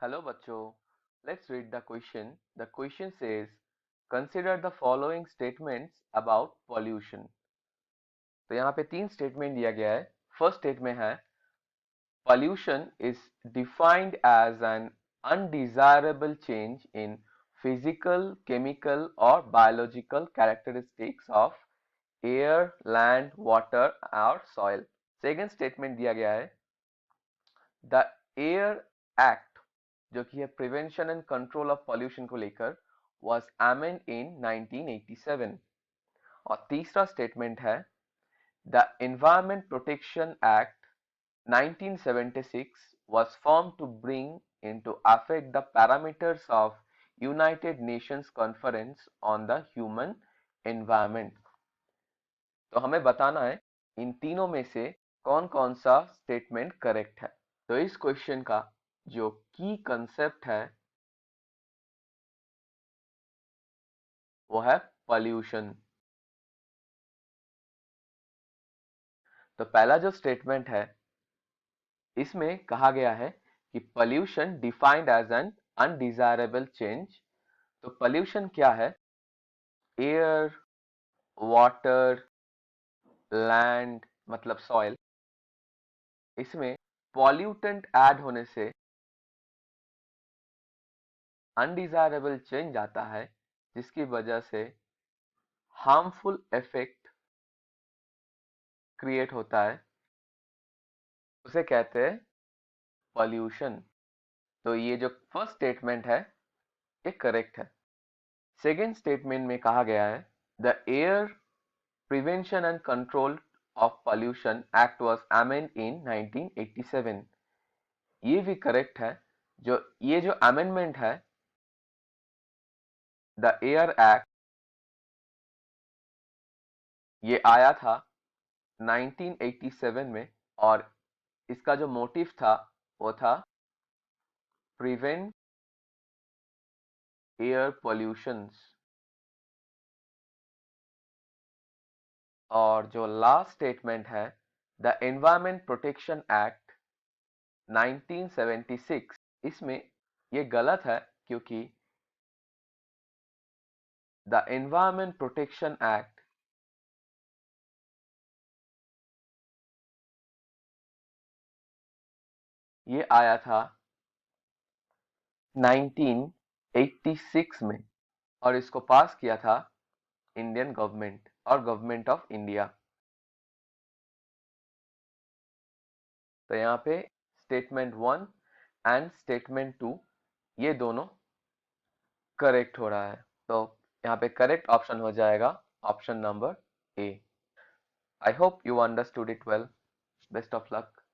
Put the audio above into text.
Hello बच्चों, let's read the question. The question says, consider the following statements about pollution. तो यहाँ पे तीन स्टेटमेंट दिया गया है. फर्स्ट स्टेटमेंट है pollution is defined as an undesirable change in physical, chemical or biological characteristics of air, land, water or soil. Second statement दिया गया है द एयर एक्ट जो कि है prevention and control of pollution को लेकर was amended in 1987. और तीसरा स्टेटमेंट है the environment protection act 1976 was formed to bring into effect the parameters of United Nations Conference on the Human Environment. तो हमें बताना है इन तीनों में से कौन कौन सा स्टेटमेंट करेक्ट है. तो इस क्वेश्चन का जो की कंसेप्ट है वो है पॉल्यूशन. तो पहला जो स्टेटमेंट है इसमें कहा गया है कि pollution defined as an undesirable change. तो पॉल्यूशन क्या है? एयर, वाटर, लैंड मतलब सॉइल, इसमें पॉल्यूटेंट ऐड होने से अनडिजायरेबल चेंज आता है जिसकी वजह से हार्मफुल इफेक्ट क्रिएट होता है, उसे कहते हैं पॉल्यूशन. तो ये जो फर्स्ट स्टेटमेंट है ये करेक्ट है. सेकेंड स्टेटमेंट में कहा गया है the air prevention and control of pollution act was amend in 1987. ये भी करेक्ट है. ये जो अमेंडमेंट है द एयर एक्ट ये आया था 1987 में और इसका जो मोटिव था वो था प्रिवेंट एयर पॉल्यूशंस. और जो लास्ट स्टेटमेंट है द एनवायरमेंट प्रोटेक्शन एक्ट 1976, इसमें ये गलत है क्योंकि द एनवायरमेंट प्रोटेक्शन एक्ट ये आया था 1986 में और इसको पास किया था इंडियन गवर्नमेंट और गवर्नमेंट ऑफ इंडिया. तो यहाँ पे स्टेटमेंट 1 एंड स्टेटमेंट 2 ये दोनों करेक्ट हो रहा है. तो यहाँ पे करेक्ट ऑप्शन हो जाएगा option number A. I hope you understood it well. Best of luck.